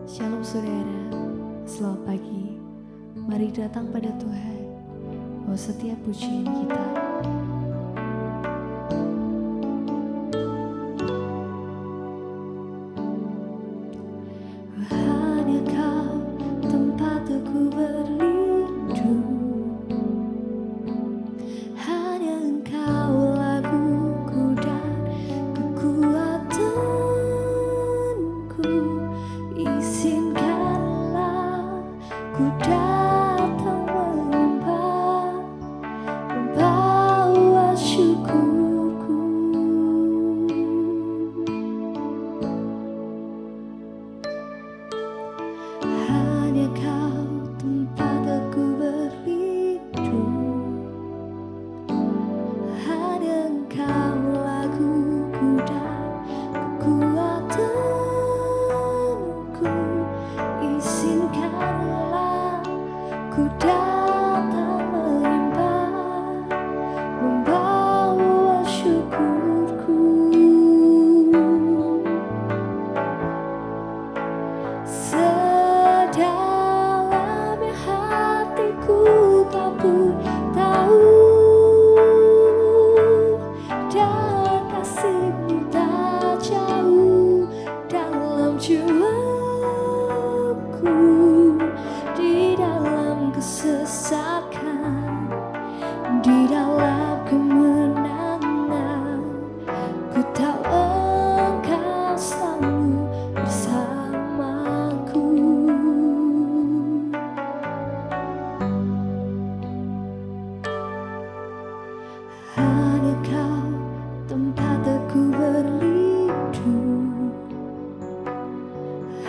Shalom saudara, selamat pagi. Mari datang pada Tuhan, bahwa setiap pujian kita hanya Kau tempat aku berlindung. Hanya Engkau laguku dan kekuatanku. Izinkanlah ku datang menyembah, membawa syukurku. Hanya Kau tempat aku berlindung. Hanya Engkau laguku dan kekuatanku. Izinkanlah ku datang menyembah, membawa syukurku. Sedalamnya hatiku Kau pun tahu, dan kasih-Mu tak jauh dalam jiwaku. Di dalam kesesakan, di dalam kemenangan, ku tahu Engkau selalu bersamaku. Hanya Kau tempat aku berlindung.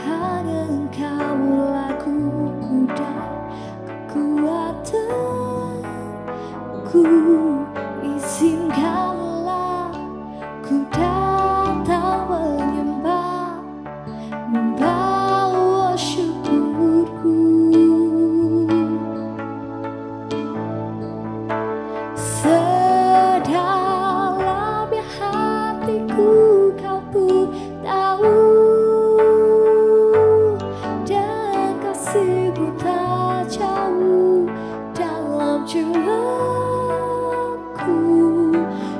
Hanya Engkau laguku dan kekuatanku. Izinkanlah ku datang menyembah, membawa syukurku. Sedalamnya hatiku Kau pun tahu, dan kasih-Mu tak jauh dalam jiwaku.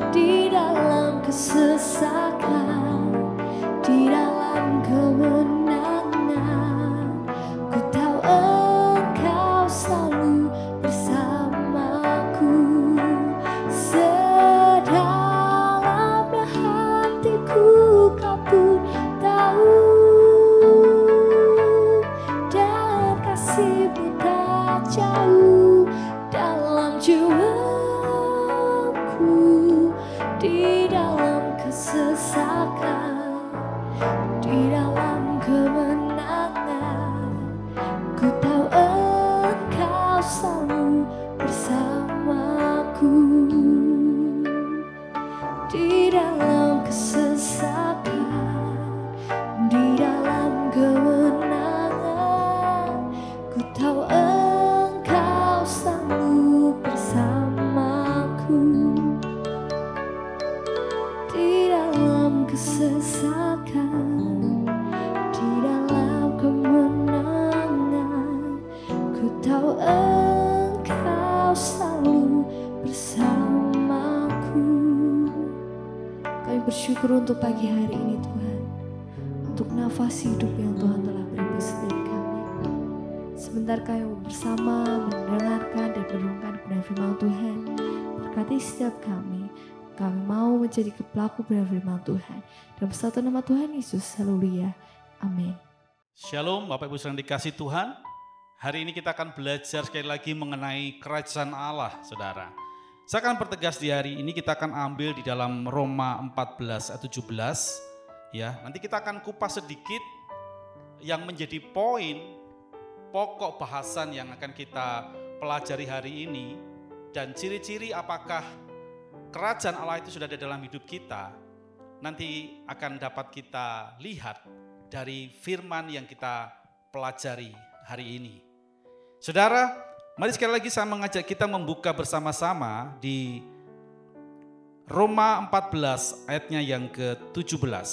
Di dalam kesesakan, di dalam kemenangan, ku tahu Engkau selalu bersamaku. Sedalamnya hatiku Kau pun tahu, dan kasih-Mu tak jauh dalam jiwaku. Di dalam kesesakan, di dalam kemenangan, ku tahu Engkau selalu bersamaku. Di dalam kesesakan, di dalam kemenangan, ku tahu Engkau selalu bersamaku. Di dalam kesesakan, di dalam kemenangan, ku tahu Engkau selalu bersamaku. Kami bersyukur untuk pagi hari ini Tuhan, untuk nafas hidup yang Tuhan telah beri setiap kami. Sebentar kami bersama mendengarkan dan merenungkan kebenaran firman Tuhan. Berkati setiap kami mau menjadi pelaku kebenaran firman Tuhan. Dalam satu nama Tuhan Yesus, haleluya, amin. Shalom Bapak Ibu saudara dikasih Tuhan. Hari ini kita akan belajar sekali lagi mengenai kerajaan Allah, saudara. Saya akan pertegas di hari ini, kita akan ambil di dalam Roma 14 ayat 17. Ya, nanti kita akan kupas sedikit yang menjadi poin pokok bahasan yang akan kita pelajari hari ini, dan ciri-ciri apakah kerajaan Allah itu sudah ada dalam hidup kita, nanti akan dapat kita lihat dari firman yang kita pelajari hari ini. Saudara, mari sekali lagi saya mengajak kita membuka bersama-sama di Roma 14 ayatnya yang ke-17.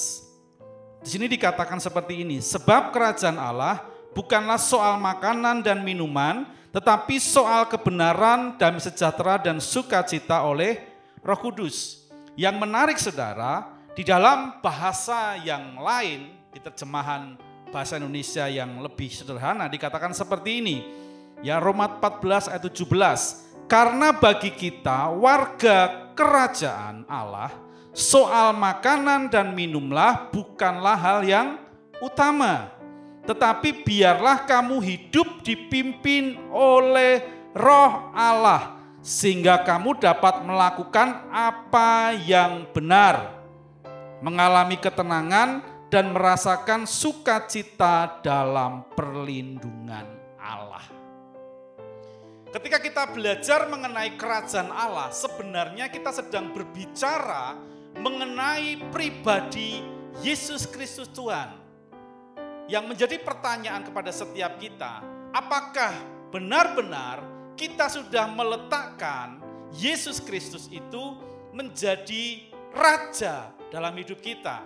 Di sini dikatakan seperti ini, sebab kerajaan Allah bukanlah soal makanan dan minuman, tetapi soal kebenaran, damai sejahtera dan sukacita oleh Roh Kudus. Yang menarik saudara, di dalam bahasa yang lain, di terjemahan bahasa Indonesia yang lebih sederhana dikatakan seperti ini. Ya, Roma 14 ayat 17. Karena bagi kita warga kerajaan Allah, soal makanan dan minumlah bukanlah hal yang utama. Tetapi biarlah kamu hidup dipimpin oleh Roh Allah, sehingga kamu dapat melakukan apa yang benar, mengalami ketenangan dan merasakan sukacita dalam perlindungan Allah. Ketika kita belajar mengenai kerajaan Allah, sebenarnya kita sedang berbicara mengenai pribadi Yesus Kristus Tuhan. Yang menjadi pertanyaan kepada setiap kita, apakah benar-benar kita sudah meletakkan Yesus Kristus itu menjadi raja dalam hidup kita?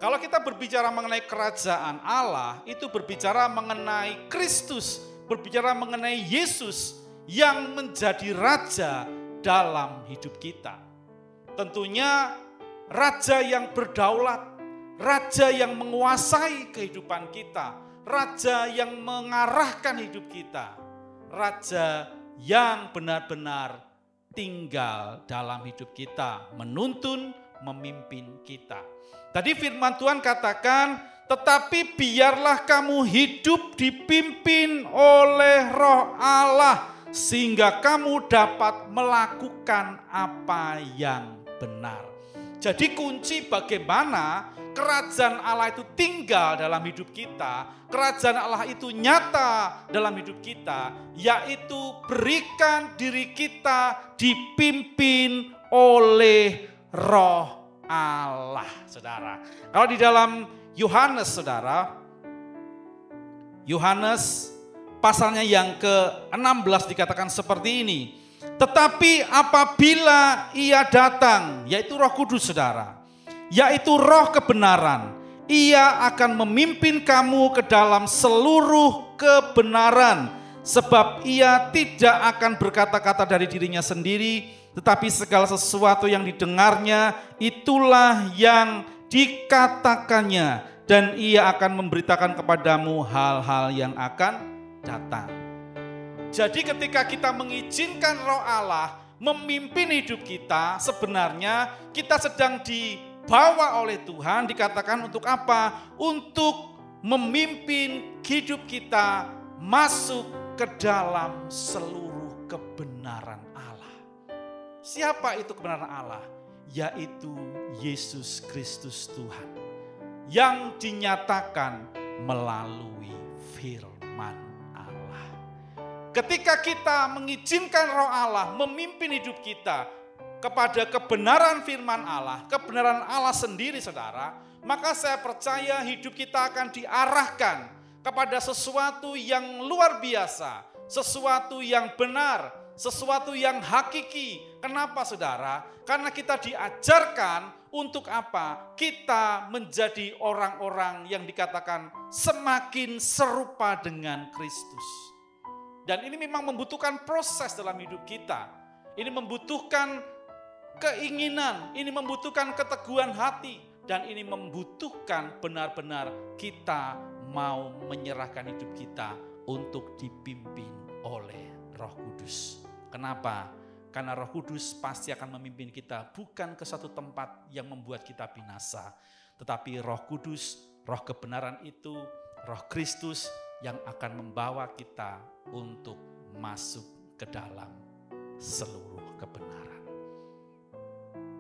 Kalau kita berbicara mengenai kerajaan Allah, itu berbicara mengenai Kristus, berbicara mengenai Yesus yang menjadi raja dalam hidup kita. Tentunya raja yang berdaulat, raja yang menguasai kehidupan kita, raja yang mengarahkan hidup kita, raja yang benar-benar tinggal dalam hidup kita, menuntun, memimpin kita. Tadi firman Tuhan katakan, tetapi biarlah kamu hidup dipimpin oleh Roh Allah, sehingga kamu dapat melakukan apa yang benar. Jadi kunci bagaimana kerajaan Allah itu tinggal dalam hidup kita, kerajaan Allah itu nyata dalam hidup kita, yaitu berikan diri kita dipimpin oleh Roh Allah, saudara. Kalau di dalam Yohanes, saudara, Yohanes pasalnya yang ke-16 dikatakan seperti ini. Tetapi apabila ia datang, yaitu Roh Kudus, saudara, yaitu roh kebenaran, ia akan memimpin kamu ke dalam seluruh kebenaran, sebab ia tidak akan berkata-kata dari dirinya sendiri, tetapi segala sesuatu yang didengarnya itulah yang dikatakannya, dan ia akan memberitakan kepadamu hal-hal yang akan datang. Jadi ketika kita mengizinkan Roh Allah memimpin hidup kita, sebenarnya kita sedang dibawa oleh Tuhan, dikatakan untuk apa? Untuk memimpin hidup kita masuk ke dalam seluruh kebenaran Allah. Siapa itu kebenaran Allah? Yaitu Yesus Kristus Tuhan, yang dinyatakan melalui firman. Ketika kita mengizinkan Roh Allah memimpin hidup kita kepada kebenaran firman Allah, kebenaran Allah sendiri, saudara, maka saya percaya hidup kita akan diarahkan kepada sesuatu yang luar biasa, sesuatu yang benar, sesuatu yang hakiki. Kenapa, saudara? Karena kita diajarkan untuk apa? Kita menjadi orang-orang yang dikatakan semakin serupa dengan Kristus. Dan ini memang membutuhkan proses dalam hidup kita. Ini membutuhkan keinginan, ini membutuhkan keteguhan hati, dan ini membutuhkan benar-benar kita mau menyerahkan hidup kita untuk dipimpin oleh Roh Kudus. Kenapa? Karena Roh Kudus pasti akan memimpin kita bukan ke satu tempat yang membuat kita binasa, tetapi Roh Kudus, Roh kebenaran itu, Roh Kristus yang akan membawa kita untuk masuk ke dalam seluruh kebenaran.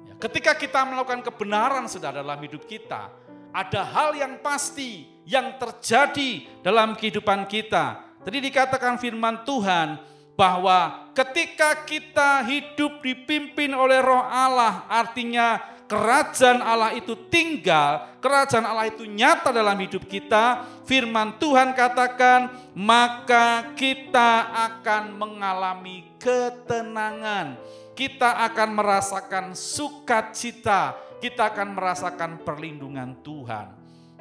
Ya, ketika kita melakukan kebenaran, saudara, dalam hidup kita, ada hal yang pasti yang terjadi dalam kehidupan kita. Tadi dikatakan firman Tuhan bahwa ketika kita hidup dipimpin oleh Roh Allah, artinya kerajaan Allah itu tinggal, kerajaan Allah itu nyata dalam hidup kita. Firman Tuhan katakan, maka kita akan mengalami ketenangan, kita akan merasakan sukacita, kita akan merasakan perlindungan Tuhan.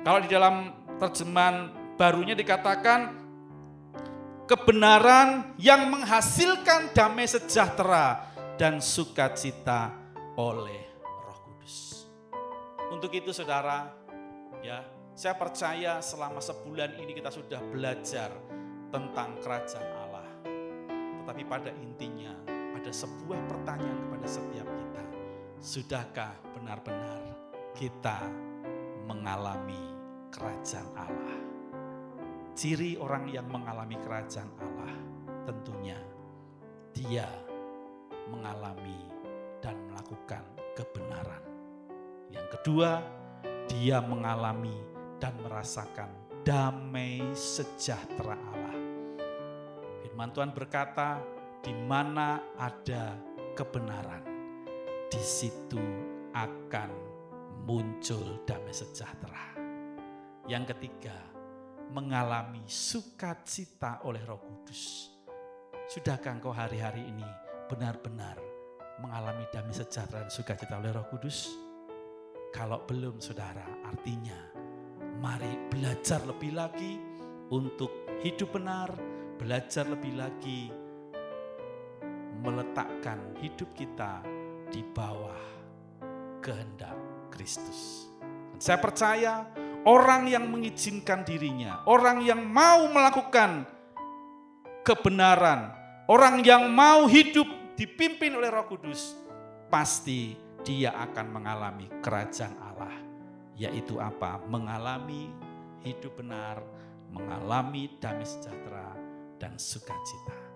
Kalau di dalam terjemahan barunya dikatakan kebenaran yang menghasilkan damai sejahtera dan sukacita oleh Roh Kudus. Untuk itu saudara, ya, saya percaya selama sebulan ini kita sudah belajar tentang kerajaan Allah. Tetapi pada intinya ada sebuah pertanyaan kepada setiap kita. Sudahkah benar-benar kita mengalami kerajaan Allah? Ciri orang yang mengalami kerajaan Allah tentunya dia mengalami dan melakukan kebenaran. Yang kedua, dia mengalami dan merasakan damai sejahtera Allah. Firman Tuhan berkata, di mana ada kebenaran, di situ akan muncul damai sejahtera. Yang ketiga, mengalami sukacita oleh Roh Kudus. Sudahkah engkau hari-hari ini benar-benar mengalami damai sejahtera dan sukacita oleh Roh Kudus? Kalau belum saudara, artinya mari belajar lebih lagi untuk hidup benar, belajar lebih lagi meletakkan hidup kita di bawah kehendak Kristus. Dan saya percaya orang yang mengizinkan dirinya, orang yang mau melakukan kebenaran, orang yang mau hidup dipimpin oleh Roh Kudus, pasti dia akan mengalami kerajaan Allah. Yaitu apa? Mengalami hidup benar, mengalami damai sejahtera dan sukacita.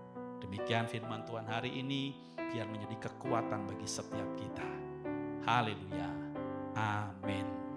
Demikian firman Tuhan hari ini, biar menjadi kekuatan bagi setiap kita. Haleluya. Amin.